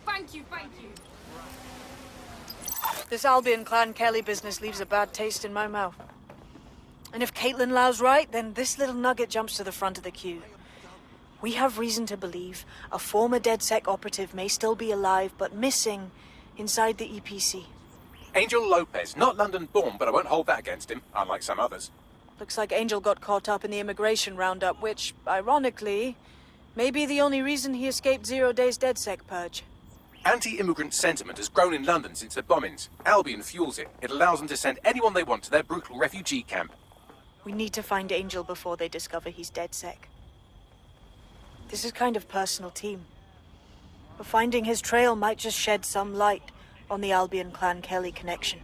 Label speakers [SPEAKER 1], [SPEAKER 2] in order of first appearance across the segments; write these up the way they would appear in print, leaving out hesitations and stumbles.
[SPEAKER 1] Thank you, thank you.
[SPEAKER 2] This Albion Clan Kelly business leaves a bad taste in my mouth. And if Caitlin Lau's right, then this little nugget jumps to the front of the queue. We have reason to believe a former DedSec operative may still be alive, but missing inside the EPC.
[SPEAKER 3] Angel Lopez, not London-born, but I won't hold that against him, unlike some others.
[SPEAKER 2] Looks like Angel got caught up in the immigration roundup, which, ironically, may be the only reason he escaped 0 days DedSec purge.
[SPEAKER 3] Anti-immigrant sentiment has grown in London since the bombings. Albion fuels it. It allows them to send anyone they want to their brutal refugee camp.
[SPEAKER 2] We need to find Angel before they discover he's DedSec. This is kind of personal, team. But finding his trail might just shed some light on the Albion Clan Kelly connection.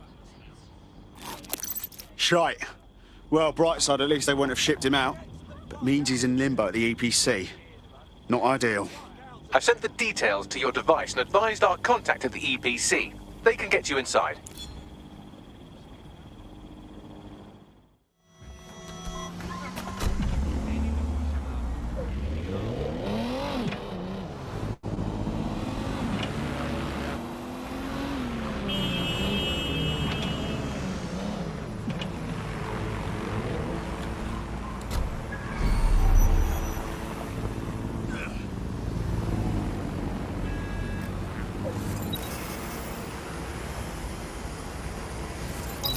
[SPEAKER 4] Shite. Well, bright side, at least they wouldn't have shipped him out. But means he's in limbo at the EPC. Not ideal.
[SPEAKER 3] I've sent the details to your device and advised our contact at the EPC. They can get you inside.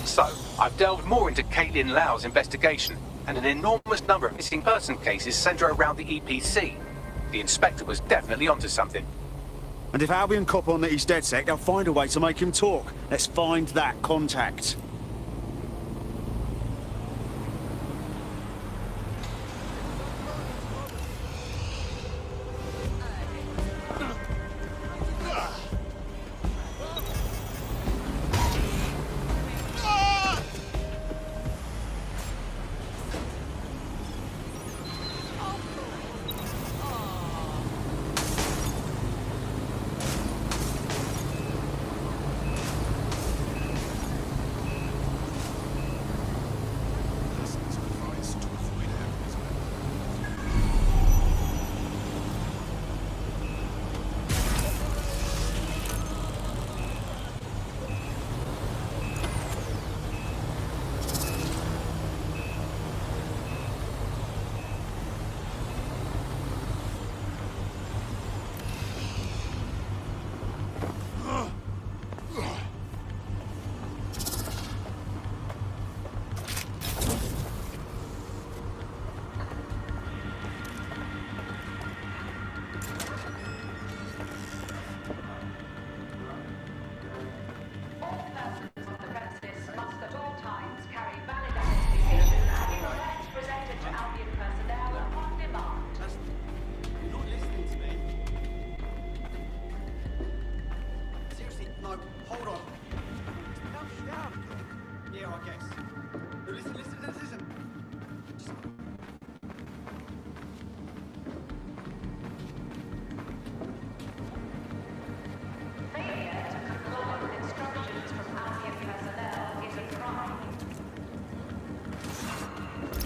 [SPEAKER 3] So, I've delved more into Caitlin Lau's investigation, and an enormous number of missing person cases centre around the EPC. The inspector was definitely onto something.
[SPEAKER 4] And if Albion cop on that he's DedSec, they'll find a way to make him talk. Let's find that contact.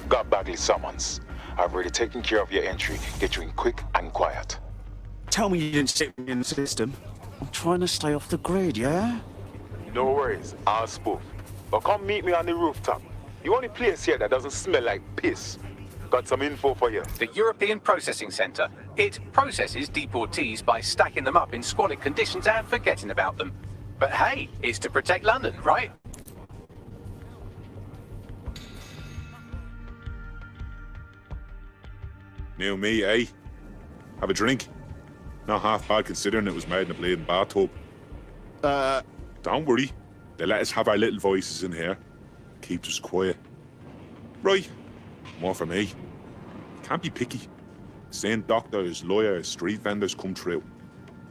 [SPEAKER 5] Got Bagley summons. I've already taken care of your entry. Get you in quick and quiet.
[SPEAKER 4] Tell me you didn't stick me in the system. I'm trying to stay off the grid, yeah?
[SPEAKER 5] No worries, I'll spoof. But come meet me on the rooftop. The only place here that doesn't smell like piss. Got some info for you.
[SPEAKER 3] The European Processing Centre. It processes deportees by stacking them up in squalid conditions and forgetting about them. But hey, it's to protect London, right?
[SPEAKER 6] New me, eh? Have a drink? Not half bad considering it was made in a bleeding bathtub. Don't worry. They let us have our little voices in here. Keeps us quiet. Right. More for me. Can't be picky. Seeing doctors, lawyers, street vendors come through.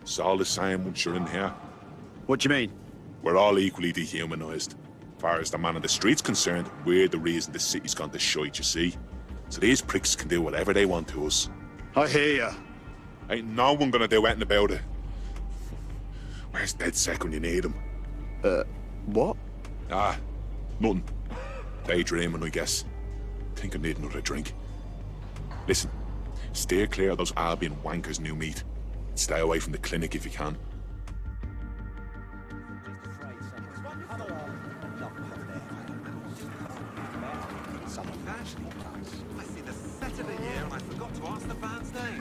[SPEAKER 6] It's all the same once you're in here.
[SPEAKER 4] What do you mean?
[SPEAKER 6] We're all equally dehumanised. As far as the man on the street's concerned, we're the reason the city's gone to shite, you see. So these pricks can do whatever they want to us.
[SPEAKER 4] I hear ya.
[SPEAKER 6] Ain't no one gonna do anything about it. Where's DedSec when you need him?
[SPEAKER 4] What?
[SPEAKER 6] Ah, nothing. Daydreaming, I guess. Think I need another drink. Listen, steer clear of those Albion wankers new meat. Stay away from the clinic if you can.
[SPEAKER 1] van's name?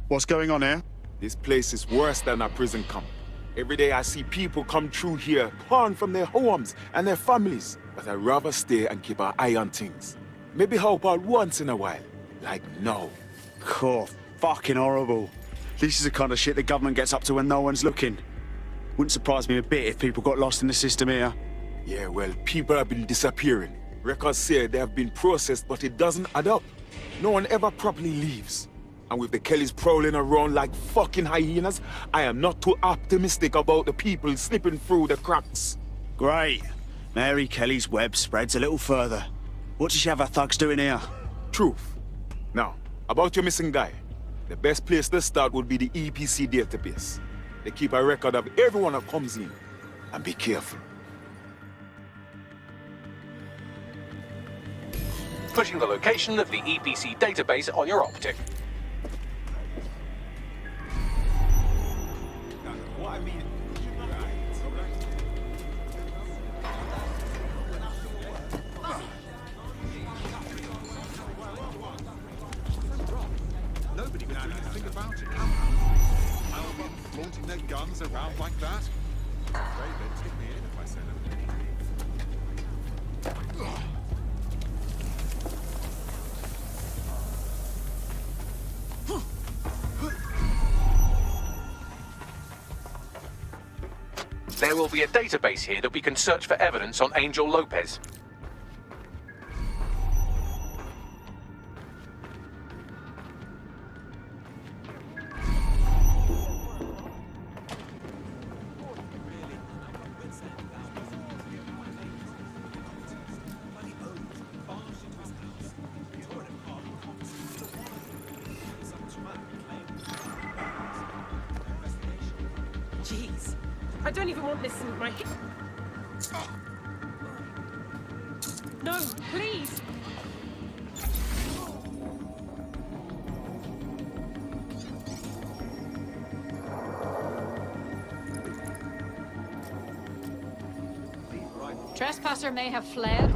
[SPEAKER 4] What's going on here?
[SPEAKER 5] This place is worse than a prison camp. Every day I see people come through here, torn from their homes and their families. But I'd rather stay and keep an eye on things. Maybe help out once in a while. Like now.
[SPEAKER 4] Cool. Fucking horrible. This is the kind of shit the government gets up to when no one's looking. Wouldn't surprise me a bit if people got lost in the system here.
[SPEAKER 5] Yeah, well, people have been disappearing. Records say they have been processed, but it doesn't add up. No one ever properly leaves. And with the Kellys prowling around like fucking hyenas, I am not too optimistic about the people slipping through the cracks.
[SPEAKER 4] Great. Mary Kelly's web spreads a little further. What does she have her thugs doing here?
[SPEAKER 5] Truth. Now, about your missing guy. The best place to start would be the EPC database. They keep a record of everyone that comes in. And be careful.
[SPEAKER 3] Pushing the location of the EPC database on your optic.
[SPEAKER 1] Nobody would do anything about it. I'll be flaunting their guns around like that. Afraid they'd take me in if I said anything.
[SPEAKER 3] There will be a database here that we can search for evidence on Angel Lopez.
[SPEAKER 7] Jeez. I don't even want this in my... No, please!
[SPEAKER 8] Trespasser may have fled.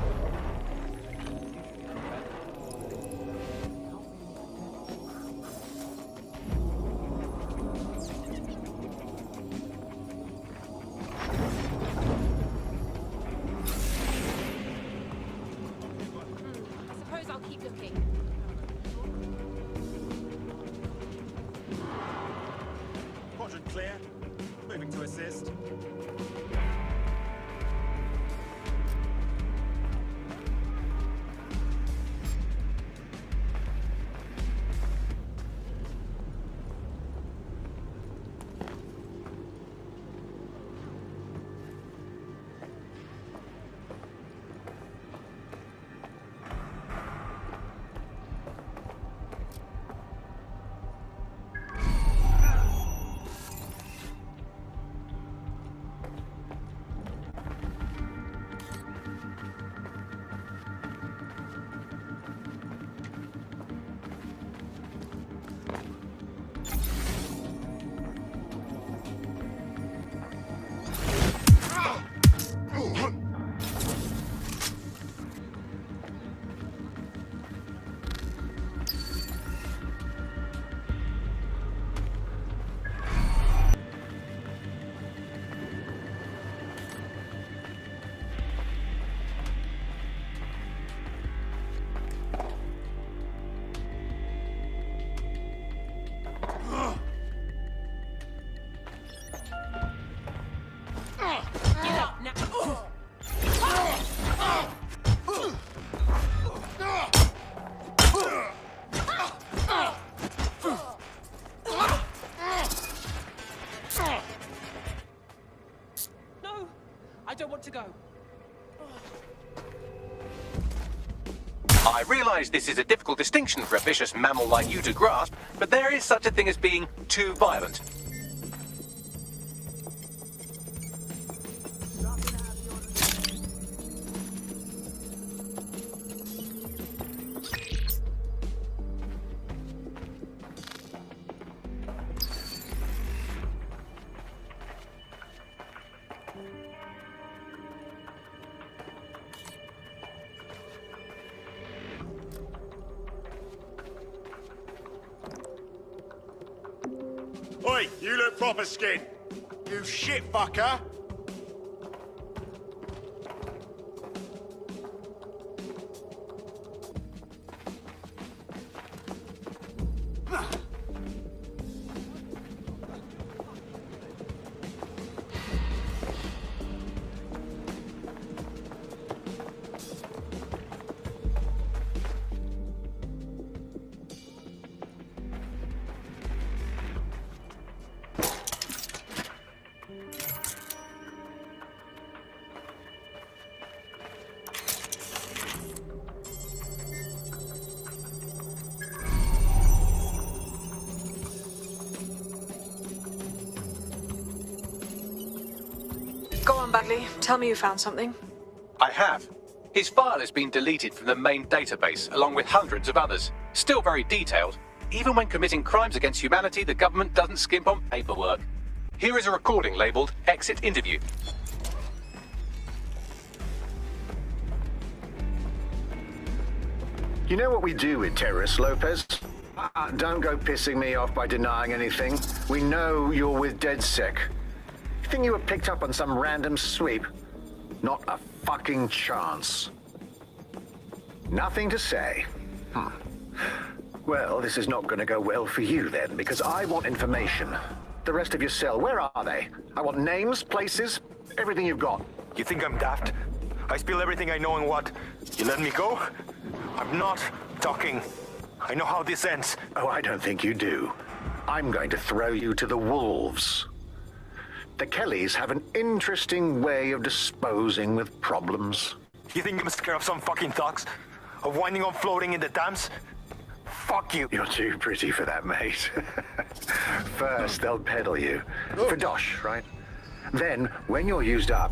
[SPEAKER 7] I suppose I'll keep looking.
[SPEAKER 1] Quadrant clear. Moving to assist.
[SPEAKER 7] go.
[SPEAKER 3] I realise this is a difficult distinction for a vicious mammal like you to grasp, but there is such a thing as being too violent.
[SPEAKER 4] Oi, you look proper skin. You shit fucker.
[SPEAKER 2] Go on, Bagley. Tell me you found something.
[SPEAKER 3] I have. His file has been deleted from the main database, along with hundreds of others. Still very detailed. Even when committing crimes against humanity, the government doesn't skimp on paperwork. Here is a recording labelled Exit Interview.
[SPEAKER 9] You know what we do with terrorists, Lopez? Don't go pissing me off by denying anything. We know you're with DedSec. You think you were picked up on some random sweep? Not a fucking chance. Nothing to say. Well, this is not going to go well for you then, because I want information. The rest of your cell, where are they? I want names, places, everything you've got.
[SPEAKER 10] You think I'm daft? I spill everything I know and what? You let me go? I'm not talking. I know how this ends.
[SPEAKER 9] Oh, I don't think you do. I'm going to throw you to the wolves. The Kellys have an interesting way of disposing with problems.
[SPEAKER 10] You think I'm scared of some fucking thugs? Of winding up floating in the dams? Fuck you.
[SPEAKER 9] You're too pretty for that, mate. First, they'll peddle you. For dosh, right? Then, when you're used up,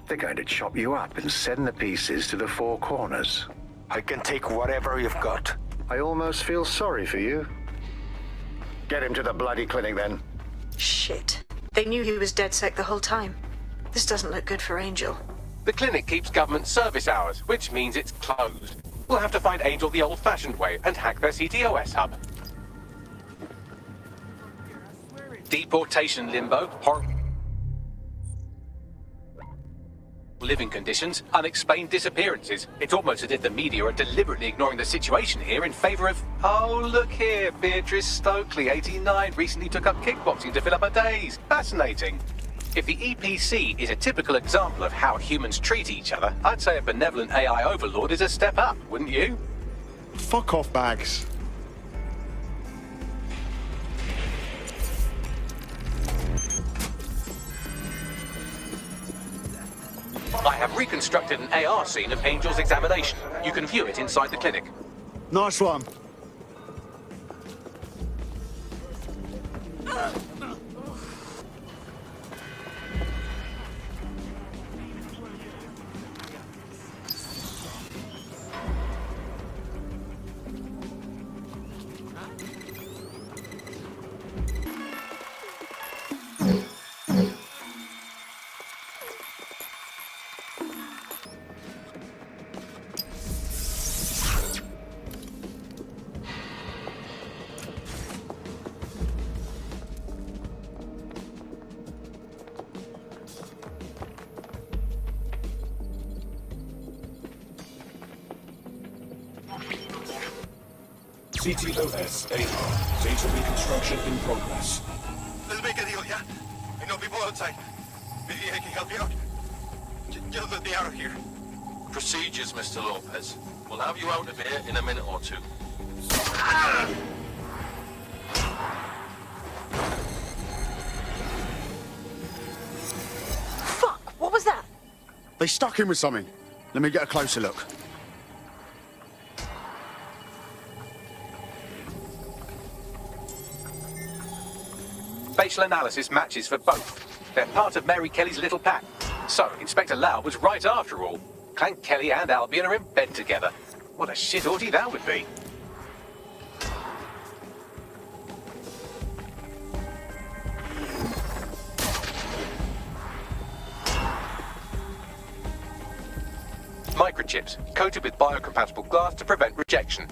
[SPEAKER 9] they're going to chop you up and send the pieces to the four corners.
[SPEAKER 10] I can take whatever you've got.
[SPEAKER 9] I almost feel sorry for you. Get him to the bloody clinic, then.
[SPEAKER 2] Shit. They knew he was DedSec the whole time. This doesn't look good for Angel.
[SPEAKER 3] The clinic keeps government service hours, which means it's closed. We'll have to find Angel the old-fashioned way and hack their CTOS hub. Deportation limbo, living conditions, unexplained disappearances. It's almost as if the media are deliberately ignoring the situation here in favor of... Oh, look here, Beatrice Stokely, 89, recently took up kickboxing to fill up her days. Fascinating. If the EPC is a typical example of how humans treat each other, I'd say a benevolent AI overlord is a step up, wouldn't you?
[SPEAKER 4] Fuck off, Bags.
[SPEAKER 3] I have reconstructed an AR scene of Angel's examination. You can view it inside the clinic.
[SPEAKER 4] Nice one.
[SPEAKER 11] CTOS AR. Data reconstruction in progress.
[SPEAKER 10] Let's make a deal, yeah? I know people outside. Maybe I can help you out. Just let me out of here.
[SPEAKER 12] Procedures, Mr. Lopez. We'll have you out of here in a minute or two.
[SPEAKER 2] Fuck! What was that?
[SPEAKER 4] They stuck him with something. Let me get a closer look.
[SPEAKER 3] Facial analysis matches for both. They're part of Mary Kelly's little pack. So, Inspector Lau was right after all. Clank Kelly and Albion are in bed together. What a shit orgy that would be. Microchips, coated with biocompatible glass to prevent rejection.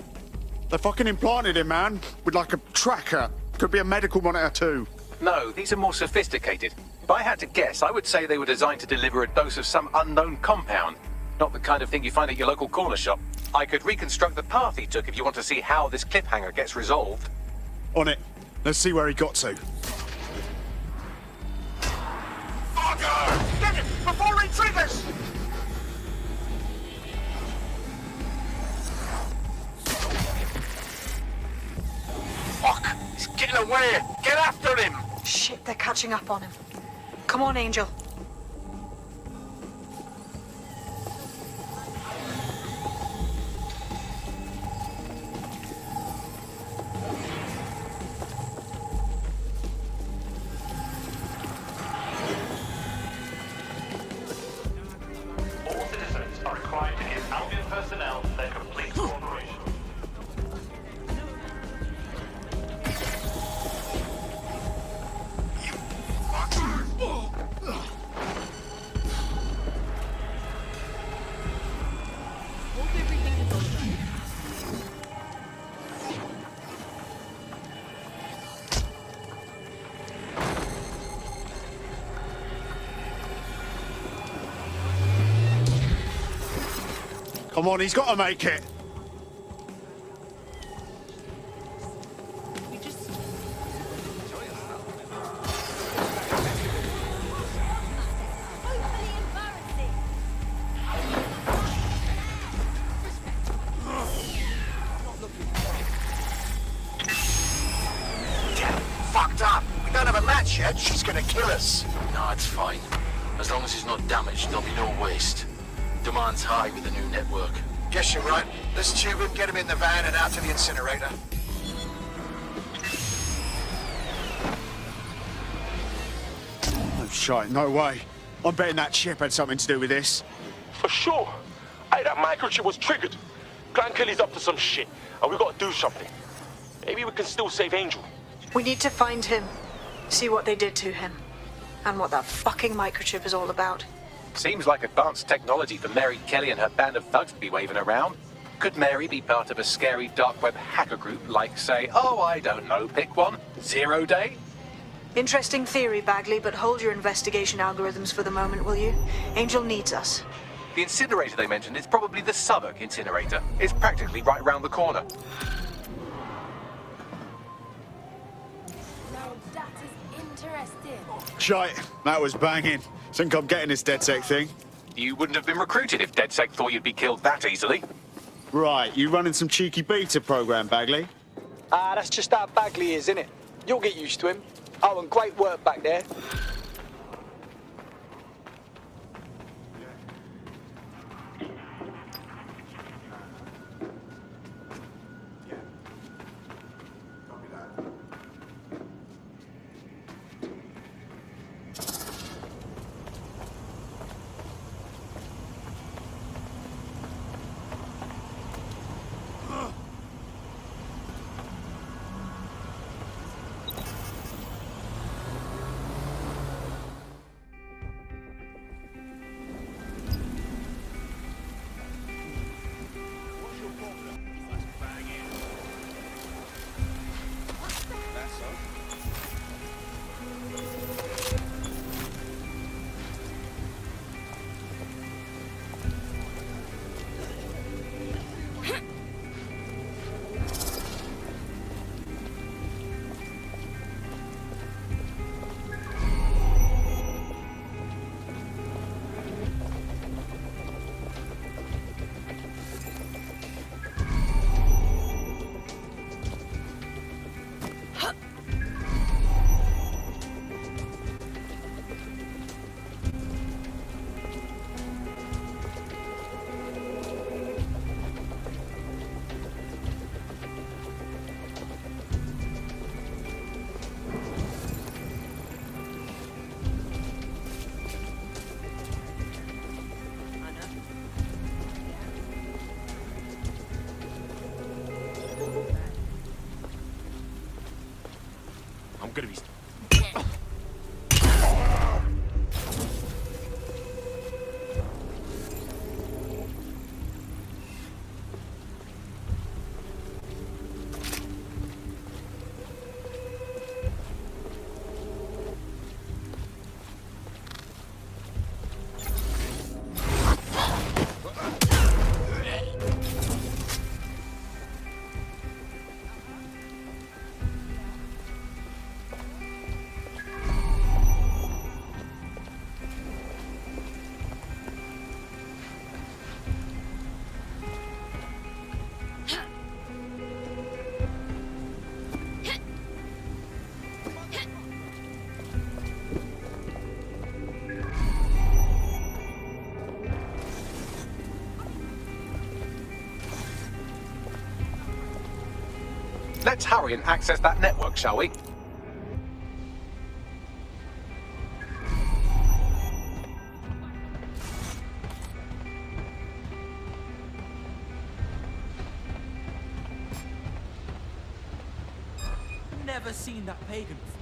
[SPEAKER 4] They fucking implanted him, man. With like a tracker. Could be a medical monitor too.
[SPEAKER 3] No, these are more sophisticated. If I had to guess, I would say they were designed to deliver a dose of some unknown compound. Not the kind of thing you find at your local corner shop. I could reconstruct the path he took if you want to see how this cliffhanger gets resolved.
[SPEAKER 4] On it. Let's see where he got to.
[SPEAKER 10] Fucker! Get it before he triggers! Fuck! He's getting away! Get after him!
[SPEAKER 2] Shit, they're catching up on him. Come on, Angel.
[SPEAKER 10] All citizens are required to give Albion personnel their complete cooperation.
[SPEAKER 4] Come on, he's got to make it.
[SPEAKER 10] Fucked up! We don't have a match yet. She's gonna kill us.
[SPEAKER 12] No, it's fine. As long as he's not damaged, there'll be no waste. Demand's high with the new network.
[SPEAKER 10] Guess you're right. Let's tube him, get him in the van and out to the incinerator.
[SPEAKER 4] Oh, shite, no way. I'm betting that chip had something to do with this.
[SPEAKER 13] For sure. Hey, that microchip was triggered. Clan Kelly's up to some shit, and we gotta do something. Maybe we can still save Angel.
[SPEAKER 2] We need to find him, see what they did to him, and what that fucking microchip is all about.
[SPEAKER 3] Seems like advanced technology for Mary Kelly and her band of thugs to be waving around. Could Mary be part of a scary dark web hacker group like, say, oh, I don't know, pick one, 0 Day?
[SPEAKER 2] Interesting theory, Bagley, but hold your investigation algorithms for the moment, will you? Angel needs us.
[SPEAKER 3] The incinerator they mentioned is probably the Southwark incinerator. It's practically right round the corner.
[SPEAKER 14] Now that is interesting.
[SPEAKER 4] Shite, that was banging. Think I'm getting this DedSec thing?
[SPEAKER 3] You wouldn't have been recruited if DedSec thought you'd be killed that easily.
[SPEAKER 4] Right, you running some cheeky beta program, Bagley?
[SPEAKER 15] Ah, that's just how Bagley is, innit? You'll get used to him. Oh, and great work back there.
[SPEAKER 11] Nunca visto.
[SPEAKER 3] Let's hurry and access that network, shall we?
[SPEAKER 11] Never seen that pagan before.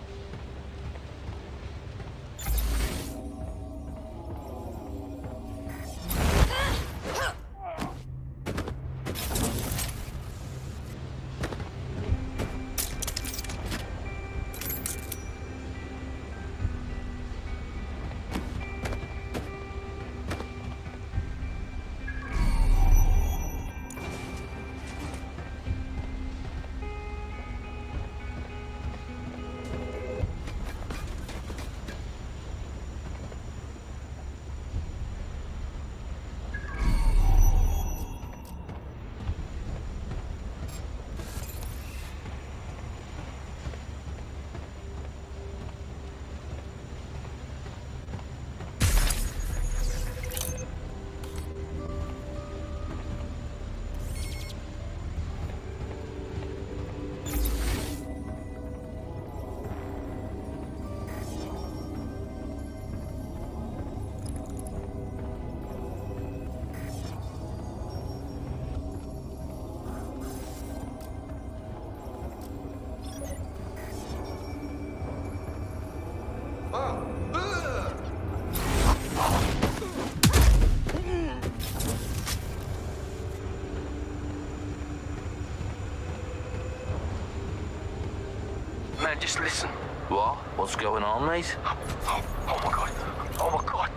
[SPEAKER 12] Man, just listen. What? What's going on, mate?
[SPEAKER 10] Oh my god. Oh my god.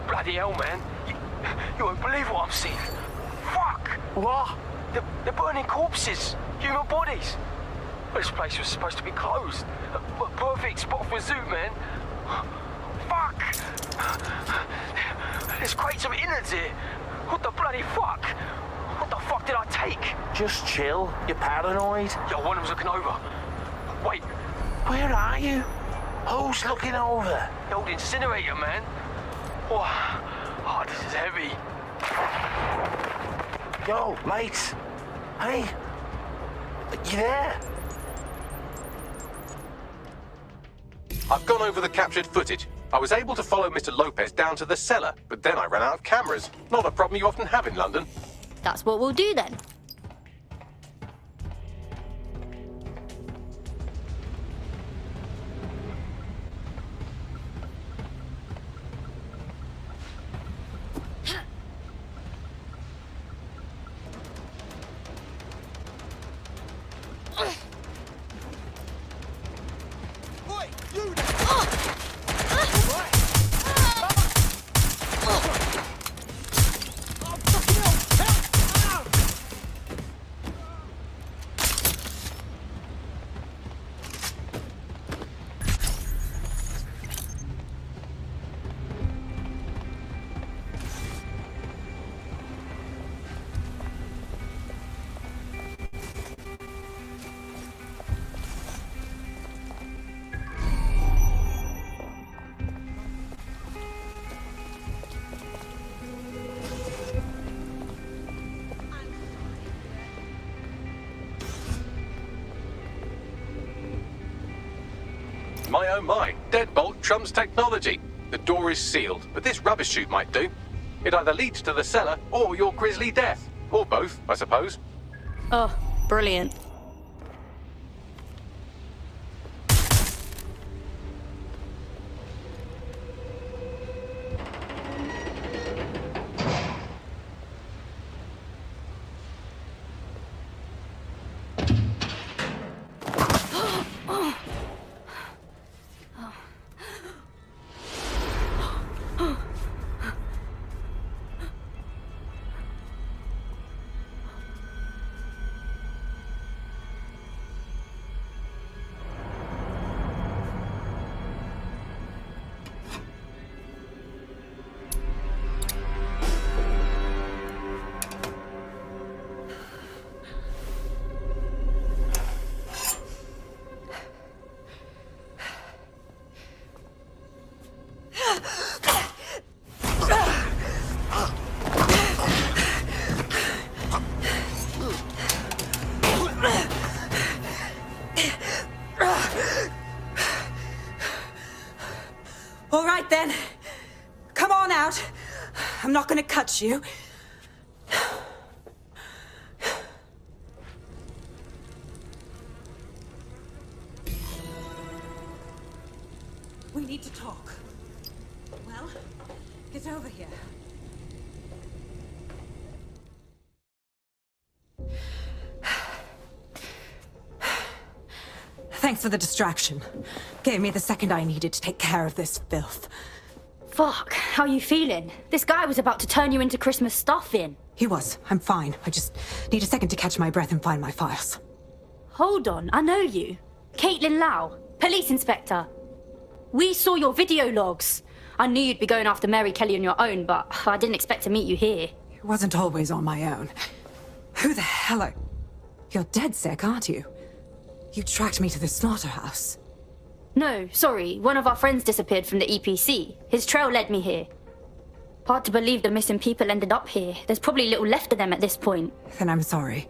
[SPEAKER 10] Bloody hell, man. You won't believe what I'm seeing. Fuck!
[SPEAKER 12] What?
[SPEAKER 10] They're burning corpses. Human bodies. This place was supposed to be closed. A perfect spot for a zoo, man. Fuck! There's crates of innards here. What the bloody fuck? What the fuck did I take?
[SPEAKER 12] Just chill. You're paranoid.
[SPEAKER 10] Yo, one of them's looking over. Wait.
[SPEAKER 12] Where are you? Who's looking over?
[SPEAKER 10] The old incinerator, man. Oh, this is heavy.
[SPEAKER 12] Yo, mate. Hey. You there?
[SPEAKER 3] I've gone over the captured footage. I was able to follow Mr. Lopez down to the cellar, but then I ran out of cameras. Not a problem you often have in London.
[SPEAKER 16] That's what we'll do then.
[SPEAKER 3] My oh my, deadbolt trumps technology. The door is sealed, but this rubbish chute might do. It either leads to the cellar or your grisly death. Or both, I suppose.
[SPEAKER 16] Oh, brilliant.
[SPEAKER 17] to cut you. We need to talk. Well, get over here. Thanks for the distraction. Gave me the second I needed to take care of this filth.
[SPEAKER 16] Fuck, how you feeling? This guy was about to turn you into Christmas stuffing.
[SPEAKER 17] He was. I'm fine. I just need a second to catch my breath and find my files.
[SPEAKER 16] Hold on, I know you. Caitlin Lau, police inspector. We saw your video logs. I knew you'd be going after Mary Kelly on your own, but I didn't expect to meet you here.
[SPEAKER 17] It wasn't always on my own. Who the hell are... You're dead sick, aren't you? You tracked me to the slaughterhouse.
[SPEAKER 16] No, sorry. One of our friends disappeared from the EPC. His trail led me here. Hard to believe the missing people ended up here. There's probably little left of them at this point.
[SPEAKER 17] Then I'm sorry.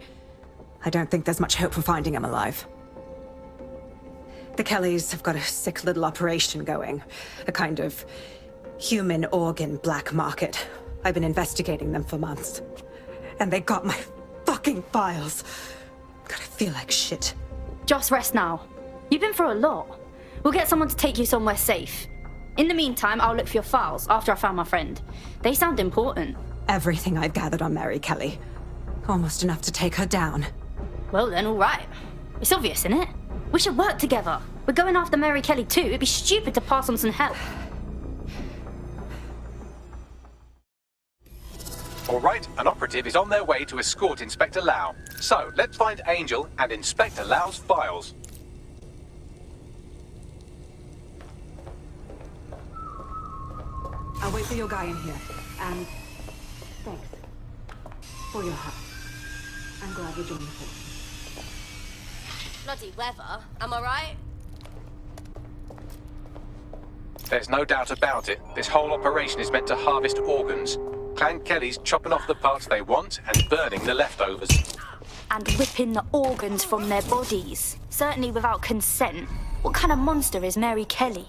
[SPEAKER 17] I don't think there's much hope for finding him alive. The Kellys have got a sick little operation going. A kind of human organ black market. I've been investigating them for months. And they got my fucking files. God, I feel like shit.
[SPEAKER 16] Just rest now. You've been through a lot. We'll get someone to take you somewhere safe. In the meantime, I'll look for your files after I found my friend. They sound important.
[SPEAKER 17] Everything I've gathered on Mary Kelly. Almost enough to take her down.
[SPEAKER 16] Well then, all right. It's obvious, isn't it? We should work together. We're going after Mary Kelly too. It'd be stupid to pass on some help.
[SPEAKER 3] All right, an operative is on their way to escort Inspector Lau. So, let's find Angel and Inspector Lau's files.
[SPEAKER 17] I'll wait for your guy in here. And thanks for your help. I'm glad you joined the force.
[SPEAKER 14] Bloody weather, am I right?
[SPEAKER 3] There's no doubt about it. This whole operation is meant to harvest organs. Clan Kelly's chopping off the parts they want and burning the leftovers.
[SPEAKER 16] And whipping the organs from their bodies. Certainly without consent. What kind of monster is Mary Kelly?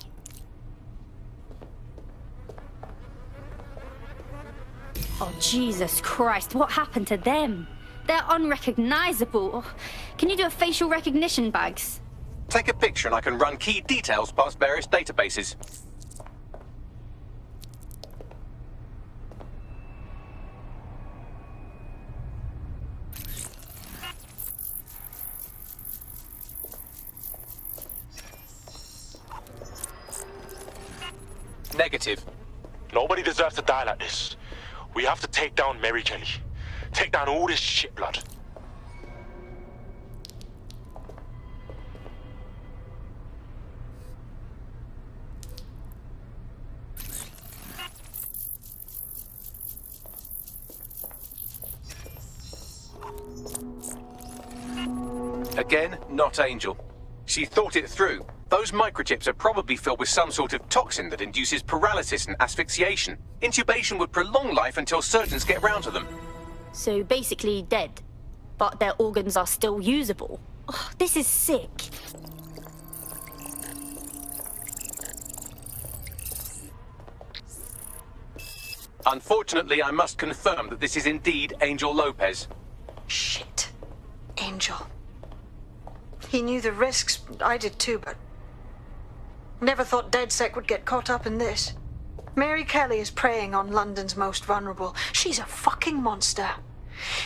[SPEAKER 16] Oh, Jesus Christ, what happened to them? They're unrecognizable. Oh, can you do a facial recognition, Bags?
[SPEAKER 3] Take a picture and I can run key details past various databases. Negative.
[SPEAKER 13] Nobody deserves to die like this. We have to take down Mary Kelly. Take down all this shit blood.
[SPEAKER 3] Again, not Angel. She thought it through. Those microchips are probably filled with some sort of toxin that induces paralysis and asphyxiation. Intubation would prolong life until surgeons get round to them.
[SPEAKER 16] So basically dead. But their organs are still usable. Oh, this is sick.
[SPEAKER 3] Unfortunately, I must confirm that this is indeed Angel Lopez.
[SPEAKER 2] Shit. Angel. He knew the risks. I did too, but... Never thought DedSec would get caught up in this. Mary Kelly is preying on London's most vulnerable. She's a fucking monster.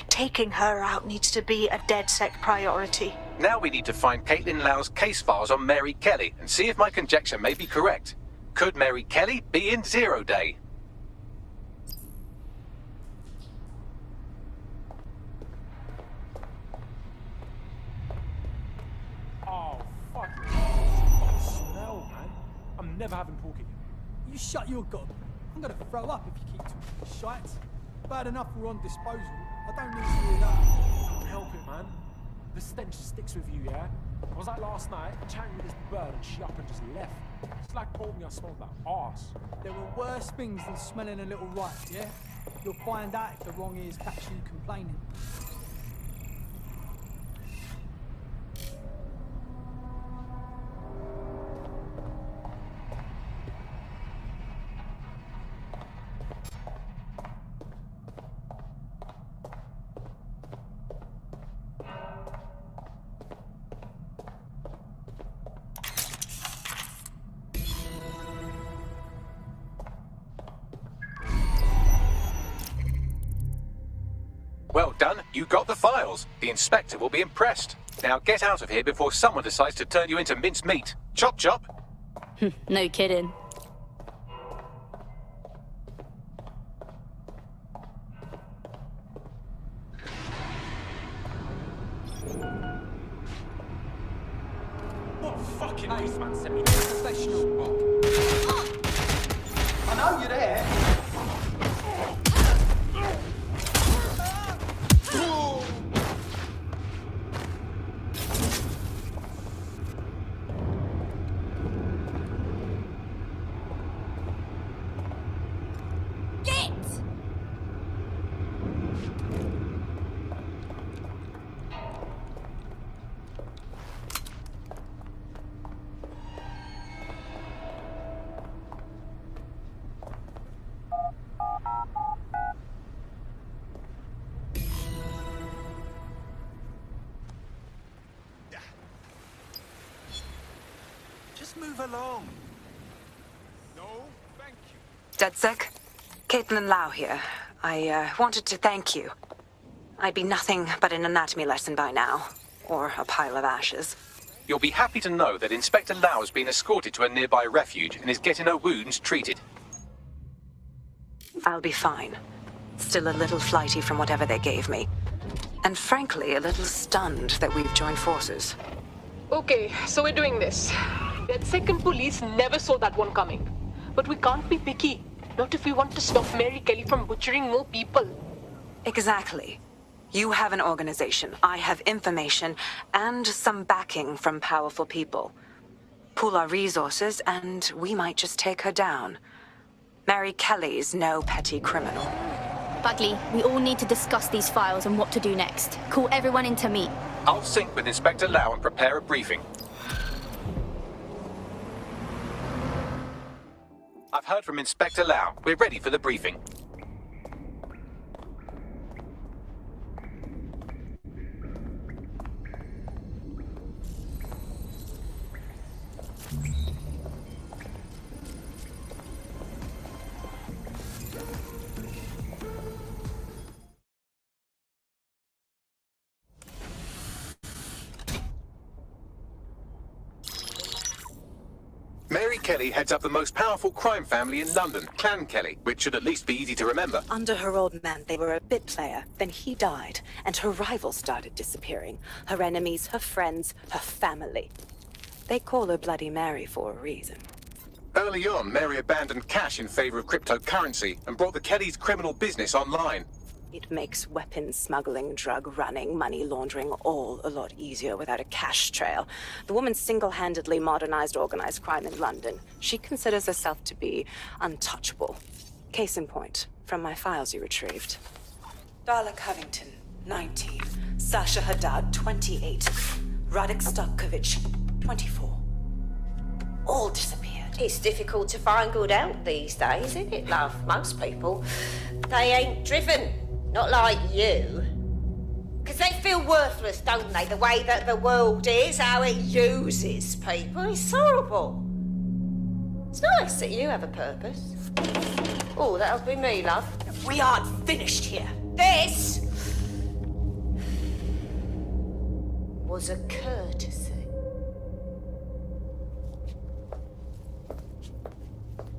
[SPEAKER 2] Taking her out needs to be a DedSec priority.
[SPEAKER 3] Now we need to find Caitlin Lau's case files on Mary Kelly and see if my conjecture may be correct. Could Mary Kelly be in Zero Day?
[SPEAKER 18] Oh, fuck. Smell, man. I'm never having pork again.
[SPEAKER 19] You shut your gob. I'm gonna throw up if you keep talking shite. Bad enough we're on disposal. I don't need to hear that.
[SPEAKER 18] Can't help it, man. The stench sticks with you, yeah? I was like last night, chatting with this bird and she up and just left. It's like told me I smelled like arse.
[SPEAKER 19] There were worse things than smelling a little right, yeah? You'll find out if the wrong ears catch you complaining.
[SPEAKER 3] You got the files. The inspector will be impressed. Now get out of here before someone decides to turn you into minced meat. Chop chop.
[SPEAKER 16] No kidding.
[SPEAKER 18] What fucking policeman sent me professional? I know you're there.
[SPEAKER 1] Just move along. No, thank you.
[SPEAKER 17] DedSec? Caitlin Lau here. I wanted to thank you. I'd be nothing but an anatomy lesson by now. Or a pile of ashes.
[SPEAKER 3] You'll be happy to know that Inspector Lau has been escorted to a nearby refuge and is getting her wounds treated.
[SPEAKER 17] I'll be fine. Still a little flighty from whatever they gave me. And frankly, a little stunned that we've joined forces.
[SPEAKER 7] Okay, so we're doing this. That second police never saw that one coming. But we can't be picky. Not if we want to stop Mary Kelly from butchering more people.
[SPEAKER 17] Exactly. You have an organization, I have information, and some backing from powerful people. Pool our resources, and we might just take her down. Mary Kelly's no petty criminal.
[SPEAKER 16] Bagley, we all need to discuss these files and what to do next. Call everyone in to meet.
[SPEAKER 3] I'll sync with Inspector Lau and prepare a briefing. I've heard from Inspector Lau. We're ready for the briefing. Mary Kelly heads up the most powerful crime family in London, Clan Kelly, which should at least be easy to remember.
[SPEAKER 17] Under her old man, they were a bit player. Then he died, and her rivals started disappearing. Her enemies, her friends, her family. They call her Bloody Mary for a reason.
[SPEAKER 3] Early on, Mary abandoned cash in favor of cryptocurrency and brought the Kellys' criminal business online.
[SPEAKER 17] It makes weapons smuggling, drug running, money laundering all a lot easier without a cash trail. The woman single-handedly modernized organized crime in London. She considers herself to be untouchable. Case in point, from my files you retrieved. Darla Covington, 19. Sasha Haddad, 28. Radek Starkovich, 24. All disappeared.
[SPEAKER 14] It's difficult to find good help these days, isn't it, love? Most people, they ain't driven. Not like you. Because they feel worthless, don't they? The way that the world is, how it uses people. It's horrible. It's nice that you have a purpose. Oh, that'll be me, love.
[SPEAKER 17] We aren't finished here.
[SPEAKER 14] This was a courtesy.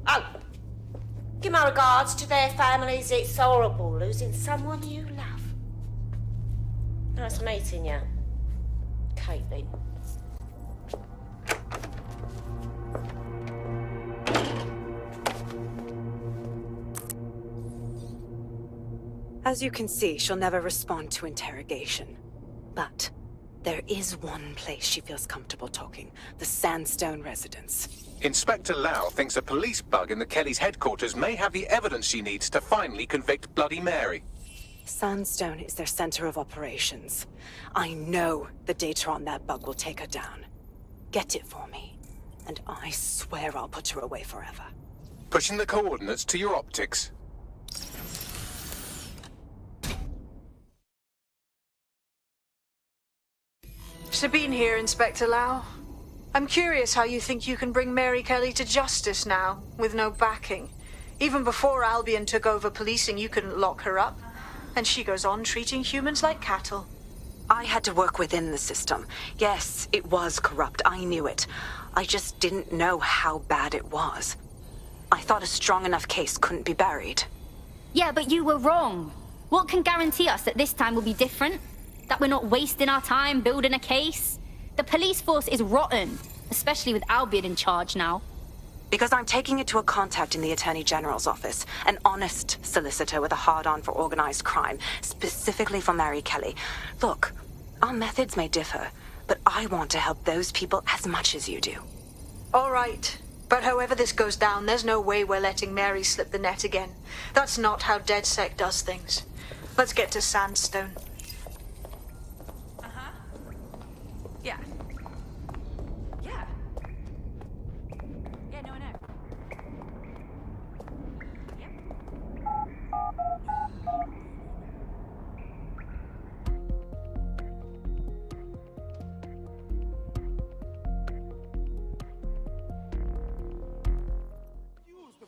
[SPEAKER 14] Oh. Give my regards to their families. It's horrible losing someone you love. Nice meeting you, Caitlin.
[SPEAKER 17] As you can see, she'll never respond to interrogation. But there is one place she feels comfortable talking. The Sandstone residence.
[SPEAKER 3] Inspector Lau thinks a police bug in the Kellys' headquarters may have the evidence she needs to finally convict Bloody Mary.
[SPEAKER 17] Sandstone is their center of operations. I know the data on that bug will take her down. Get it for me, and I swear I'll put her away forever.
[SPEAKER 3] Pushing the coordinates to your optics.
[SPEAKER 2] Sabine here, Inspector Lau. I'm curious how you think you can bring Mary Kelly to justice now, with no backing. Even before Albion took over policing, you couldn't lock her up. And she goes on treating humans like cattle.
[SPEAKER 17] I had to work within the system. Yes, it was corrupt. I knew it. I just didn't know how bad it was. I thought a strong enough case couldn't be buried.
[SPEAKER 16] Yeah, but you were wrong. What can guarantee us that this time will be different? That we're not wasting our time building a case? The police force is rotten, especially with Albion in charge now.
[SPEAKER 17] Because I'm taking it to a contact in the Attorney General's office, an honest solicitor with a hard-on for organized crime, specifically for Mary Kelly. Look, our methods may differ, but I want to help those people as much as you do.
[SPEAKER 2] All right. But however this goes down, there's no way we're letting Mary slip the net again. That's not how DedSec does things. Let's get to Sandstone.
[SPEAKER 17] Uh-huh. Yeah. Yeah. Yeah, no, I know.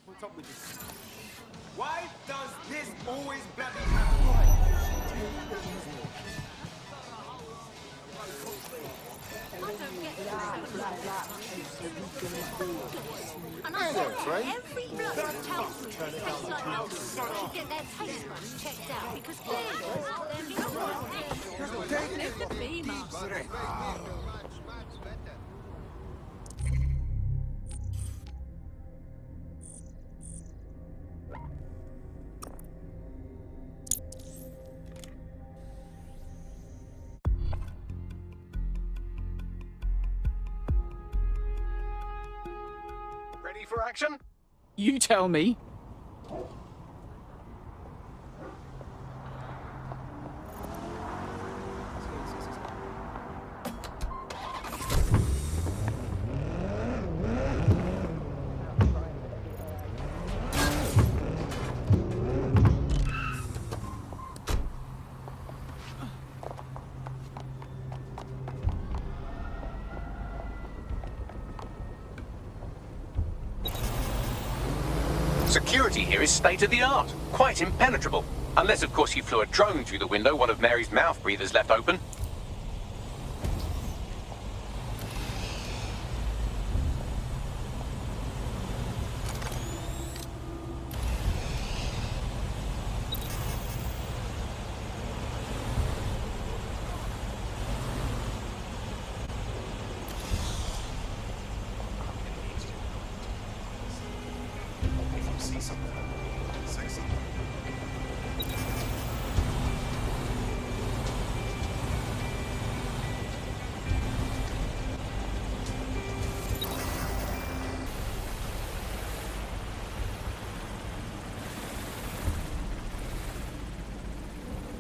[SPEAKER 20] Put up with this. Why does this always bloody happen?
[SPEAKER 21] Hey there, Trey. Every bloke tells me they taste like this should get their taste buds checked out because clearly out there being the beamer.
[SPEAKER 3] Ready for action?
[SPEAKER 15] You tell me.
[SPEAKER 3] Security here is state-of-the-art, quite impenetrable. Unless, of course, you flew a drone through the window one of Mary's mouth breathers left open.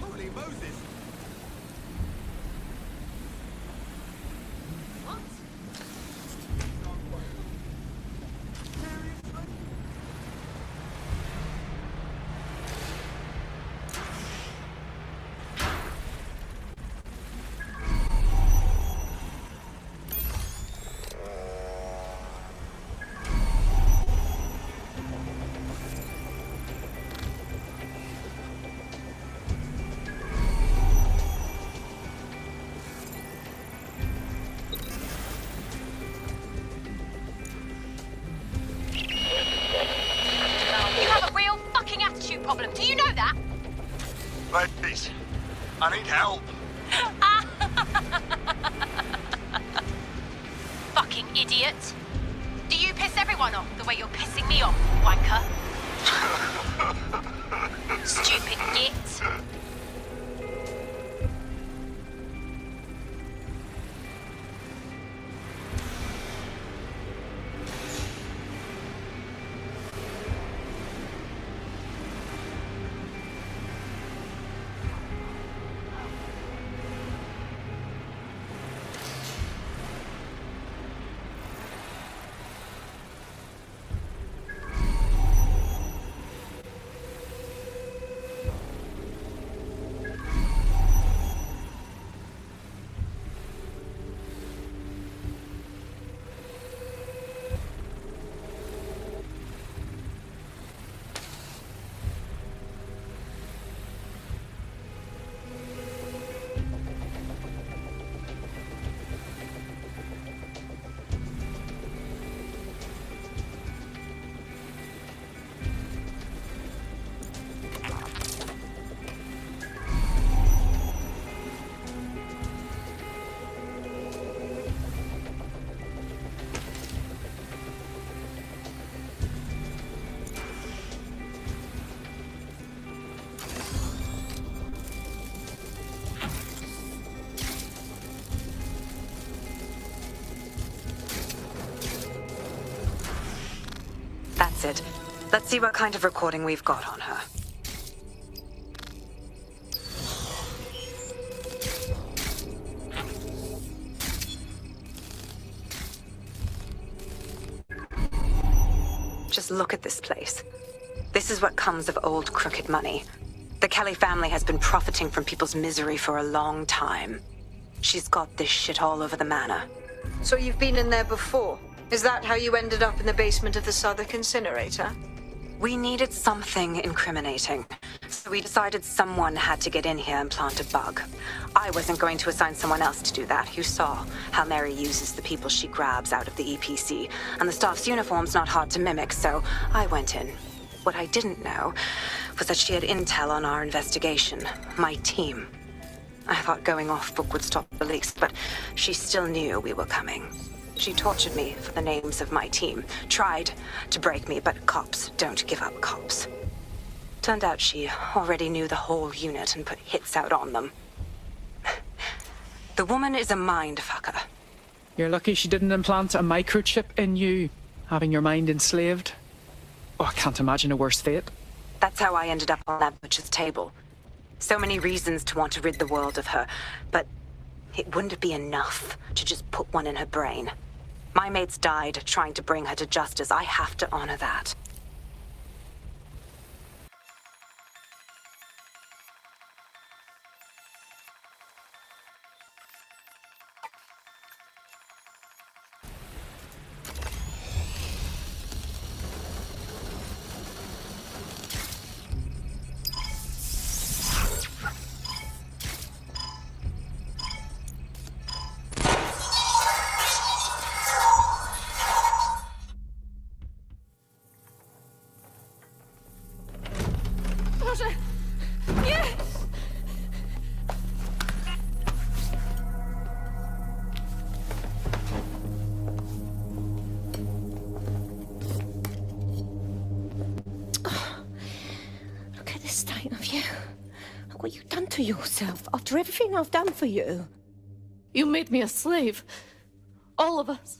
[SPEAKER 20] Holy Moses!
[SPEAKER 21] problem. Do you know that?
[SPEAKER 20] Ladies, I need help.
[SPEAKER 21] Fucking idiot. Do you piss everyone off the way you're pissing me off, wanker? Stupid git.
[SPEAKER 17] did. Let's see what kind of recording we've got on her. Just look at this place. This is what comes of old crooked money. The Kelly family has been profiting from people's misery for a long time. She's got this shit all over the manor.
[SPEAKER 2] So you've been in there before? Is that how you ended up in the basement of the Southwark incinerator?
[SPEAKER 17] We needed something incriminating, so we decided someone had to get in here and plant a bug. I wasn't going to assign someone else to do that. You saw how Mary uses the people she grabs out of the EPC, and the staff's uniform's not hard to mimic, so I went in. What I didn't know was that she had intel on our investigation, my team. I thought going off book would stop the leaks, but she still knew we were coming. She tortured me for the names of my team, tried to break me, but cops don't give up cops. Turned out she already knew the whole unit and put hits out on them. The woman is a mind fucker.
[SPEAKER 6] You're lucky she didn't implant a microchip in you, having your mind enslaved. Oh, I can't imagine a worse fate.
[SPEAKER 17] That's how I ended up on that butcher's table. So many reasons to want to rid the world of her, but it wouldn't be enough to just put one in her brain. My mates died trying to bring her to justice. I have to honor that.
[SPEAKER 14] Yourself after everything I've done for you.
[SPEAKER 7] You made me a slave. All of us.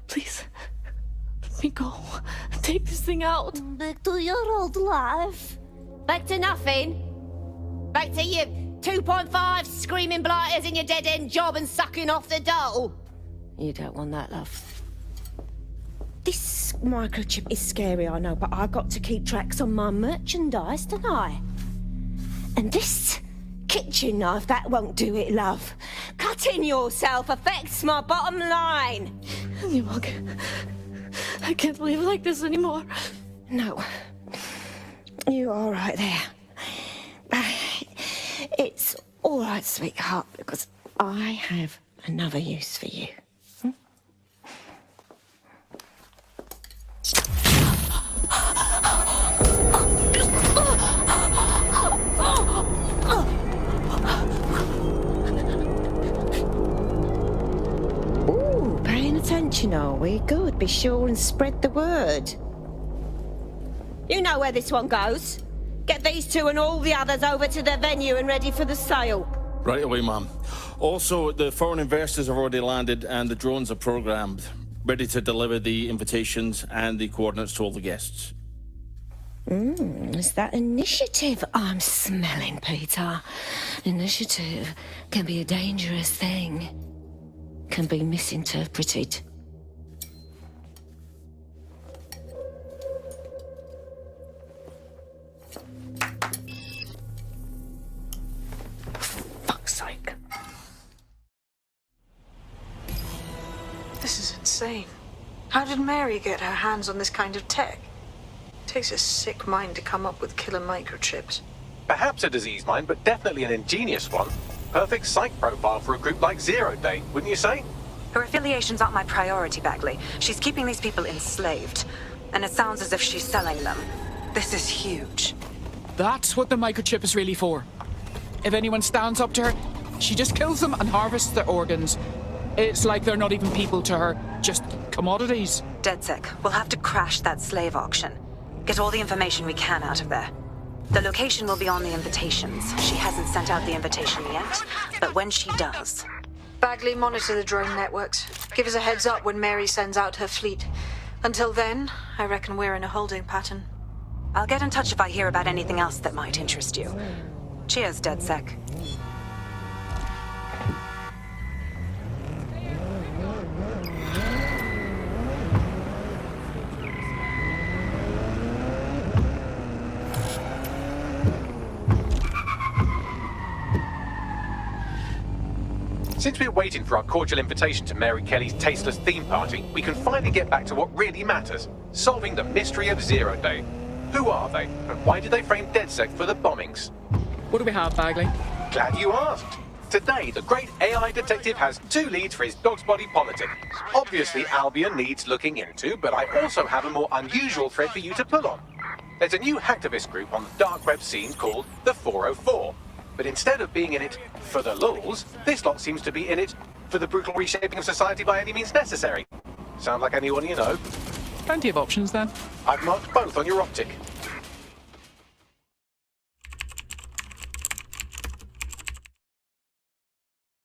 [SPEAKER 7] Please, let me go. Take this thing out.
[SPEAKER 14] Back to your old life. Back to nothing. Back to you 2.5 screaming blighters in your dead-end job and sucking off the dole. You don't want that, love. This microchip is scary, I know, but I got to keep tracks on my merchandise, don't I? And this kitchen knife, that won't do it, love. Cutting yourself affects my bottom line.
[SPEAKER 7] I can't live like this anymore.
[SPEAKER 14] No. You're all right there. It's all right, sweetheart, because I have another use for you. Ooh, paying attention, are we? Good. Be sure and spread the word. You know where this one goes. Get these two and all the others over to their venue and ready for the sale.
[SPEAKER 12] Right away, ma'am. Also, the foreign investors have already landed and the drones are programmed, ready to deliver the invitations and the coordinates to all the guests.
[SPEAKER 14] It's that initiative I'm smelling, Peter. Initiative can be a dangerous thing. Can be misinterpreted.
[SPEAKER 2] Fuck's sake. This is insane. How did Mary get her hands on this kind of tech? It takes a sick mind to come up with killer microchips.
[SPEAKER 3] Perhaps a disease mind, but definitely an ingenious one. Perfect psych profile for a group like Zero Day, wouldn't you say?
[SPEAKER 17] Her affiliations aren't my priority, Bagley. She's keeping these people enslaved. And it sounds as if she's selling them. This is huge.
[SPEAKER 6] That's what the microchip is really for. If anyone stands up to her, she just kills them and harvests their organs. It's like they're not even people to her, just commodities.
[SPEAKER 17] DedSec, we'll have to crash that slave auction. Get all the information we can out of there. The location will be on the invitations. She hasn't sent out the invitation yet, but when she does...
[SPEAKER 2] Bagley, monitor the drone networks. Give us a heads up when Mary sends out her fleet. Until then, I reckon we're in a holding pattern.
[SPEAKER 17] I'll get in touch if I hear about anything else that might interest you. Cheers, DedSec.
[SPEAKER 3] Since we're waiting for our cordial invitation to Mary Kelly's tasteless theme party, we can finally get back to what really matters, solving the mystery of Zero Day. Who are they, and why did they frame DedSec for the bombings?
[SPEAKER 6] What do we have, Bagley?
[SPEAKER 3] Glad you asked. Today, the great AI detective has 2 leads for his dog's body politic. Obviously, Albion needs looking into, but I also have a more unusual thread for you to pull on. There's a new hacktivist group on the dark web scene called the 404. But instead of being in it for the lulz, this lot seems to be in it for the brutal reshaping of society by any means necessary. Sound like anyone you know?
[SPEAKER 6] Plenty of options, then.
[SPEAKER 3] I've marked both on your optic.